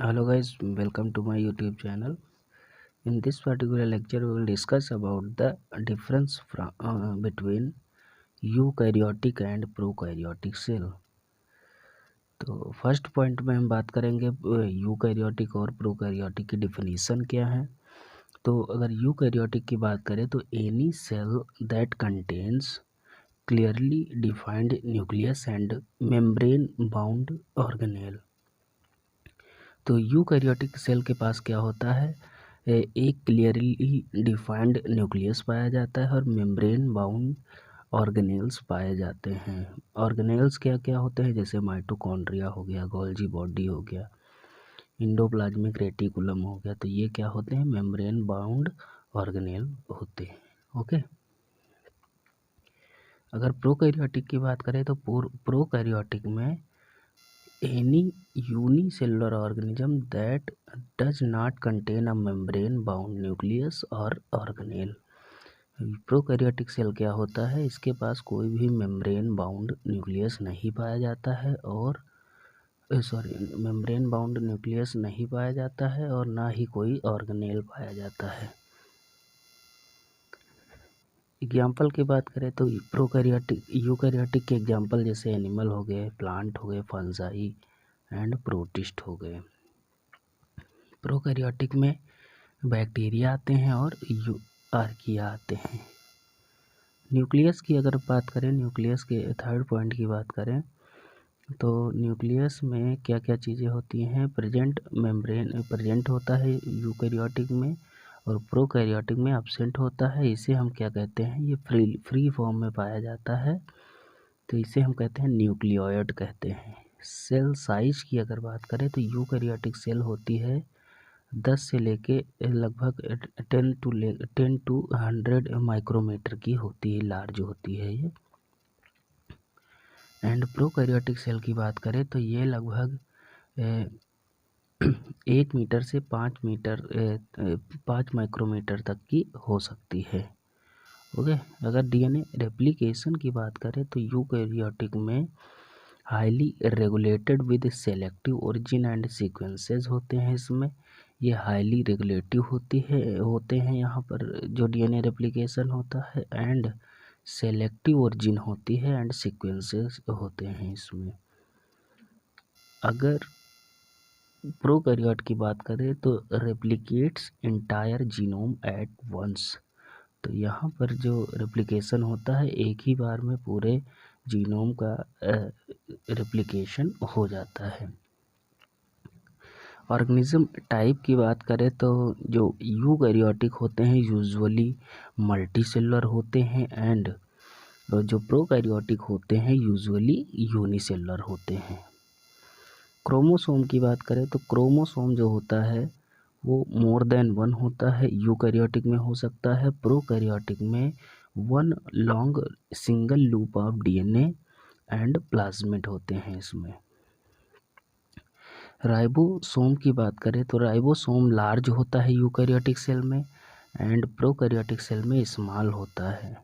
Hello guys, welcome to my YouTube channel. In this particular lecture, we will discuss about the difference between eukaryotic and prokaryotic cell. तो first point में हम बात करेंगे eukaryotic और prokaryotic की definition क्या है। तो अगर यूकैरियोटिक की बात करें तो any cell that contains clearly defined nucleus and membrane bound organelle. तो यूकैरियोटिक सेल के पास क्या होता है, एक क्लियरली डिफाइंड न्यूक्लियस पाया जाता है और मेम्ब्रेन बाउंड ऑर्गेनेल्स पाए जाते हैं। ऑर्गेनेल्स क्या क्या होते हैं, जैसे माइटोकॉन्ड्रिया हो गया, गोल्जी बॉडी हो गया, इंडोप्लाज्मिक रेटिकुलम हो गया। तो ये क्या होते हैं, मेम्ब्रेन बाउंड ऑर्गेनेल होते हैं। ओके। अगर प्रोकैरियोटिक की बात करें तो प्रोकैरियोटिक में any unicellular organism that does not contain a membrane bound nucleus or organelle। Prokaryotic cell क्या होता है, इसके पास कोई भी मेम्ब्रेन बाउंड न्यूक्लियस नहीं पाया जाता है और मेम्ब्रेन बाउंड न्यूक्लियस नहीं पाया जाता है और ना ही कोई ऑर्गेनेल पाया जाता है। एग्जाम्पल की बात करें तो यूकैरियोटिक के एग्जाम्पल जैसे एनिमल हो गए, प्लांट हो गए, फंजाई एंड प्रोटिस्ट हो गए। प्रोकैरियोटिक में बैक्टीरिया आते हैं और आर्किया आते हैं। न्यूक्लियस की अगर बात करें, न्यूक्लियस के थर्ड पॉइंट की बात करें तो न्यूक्लियस में क्या क्या चीज़ें होती हैं, मेम्ब्रेन प्रेजेंट होता है यूकैरियोटिक में और प्रोकैरियोटिक में एब्सेंट होता है। इसे हम क्या कहते हैं, ये फ्री फॉर्म में पाया जाता है, तो इसे हम कहते हैं न्यूक्लियोइड कहते हैं। सेल साइज की अगर बात करें तो यूकैरियोटिक सेल होती है 10 से लेके लगभग 10 टू 100 माइक्रोमीटर की होती है, लार्ज होती है ये। एंड प्रोकैरियोटिक सेल की बात करें तो ये लगभग 1 मीटर से 5 माइक्रोमीटर तक की हो सकती है। ओके। अगर डीएनए रेप्लिकेशन की बात करें तो यूकैरियोटिक में highly regulated with selective origin and sequences होते हैं। इसमें ये हाईली रेगुलेटिव होते हैं यहाँ पर जो डीएनए रेप्लिकेशन होता है, एंड सेलेक्टिव ओरिजिन होती है एंड सीक्वेंसेस होते हैं इसमें। अगर प्रोकैरियोट की बात करें तो replicates entire genome at once. तो यहाँ पर जो रेप्लिकेशन होता है एक ही बार में पूरे जीनोम का रेप्लिकेशन हो जाता है। ऑर्गेनिज्म टाइप की बात करें तो जो यूकैरियोटिक होते हैं यूजुअली मल्टीसेलुलर होते हैं एंड जो प्रोकैरियोटिक होते हैं यूजुअली यूनिसेलुलर होते हैं। क्रोमोसोम की बात करें तो क्रोमोसोम जो होता है वो मोर देन 1 होता है, यूकैरियोटिक में हो सकता है, प्रोकैरियोटिक में 1 long single loop of DNA and plasmid होते हैं इसमें। राइबोसोम की बात करें तो राइबोसोम लार्ज होता है यूकैरियोटिक सेल में एंड प्रोकैरियोटिक सेल में स्मॉल होता है।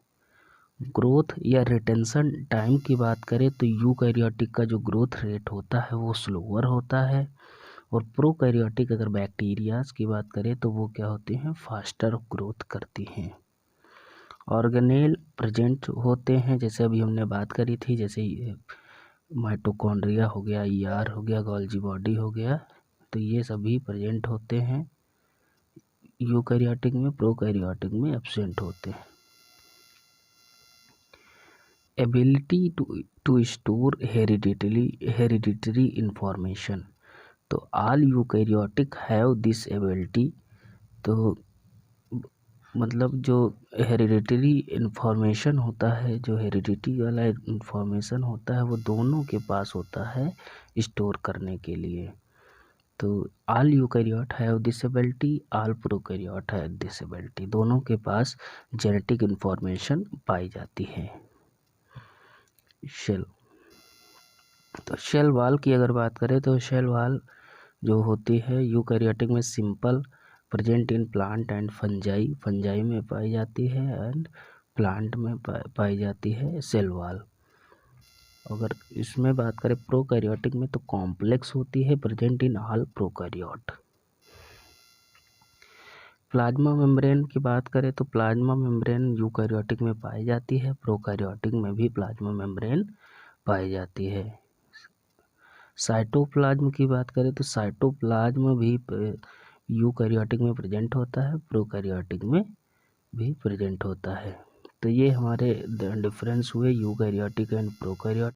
ग्रोथ या रिटेंशन टाइम की बात करें तो यूकैरियोटिक का जो ग्रोथ रेट होता है वो स्लोअर होता है और प्रोकैरियोटिक अगर बैक्टीरियाज की बात करें तो वो क्या होते हैं, फास्टर ग्रोथ करती हैं। ऑर्गेनेल प्रेजेंट होते हैं, जैसे अभी हमने बात करी थी, जैसे माइटोकॉन्ड्रिया हो गया, ईआर हो गया, गोल्जी बॉडी हो गया, तो ये सभी प्रेजेंट होते हैं यूकैरियोटिक में, प्रोकैरियोटिक में एब्सेंट होते हैं। Ability to store hereditary information. तो all eukaryotic have this ability. तो मतलब जो हेरिडिटरी इंफॉर्मेशन होता है, जो हेरिडिटी वाला इंफॉर्मेशन होता है वो दोनों के पास होता है स्टोर करने के लिए। तो all eukaryote have this ability, all prokaryote have this ability, दोनों के पास जेनेटिक इंफॉर्मेशन पाई जाती है। शेल। तो शेल वाल की अगर बात करें तो शेल वाल जो होती है यूकैरियोटिक में simple, present in plant and fungi में पाई जाती है एंड प्लांट में पाई जाती है सेल वाल। अगर इसमें बात करें प्रोकैरियोटिक में तो कॉम्प्लेक्स होती है, present in all prokaryote. Plasma membrane की बात करें तो प्लाज्मा मेम्ब्रेन यूकैरियोटिक में पाई जाती है, प्रोकैरियोटिक में भी प्लाज्मा मेम्ब्रेन पाई जाती है। साइटोप्लाज्म की बात करें तो साइटोप्लाज्म भी यूकैरियोटिक में प्रेजेंट होता है, प्रोकैरियोटिक में भी प्रेजेंट होता है। तो ये हमारे डिफरेंस हुए यूकैरियोटिक एंड प्रोकैरियोटिक।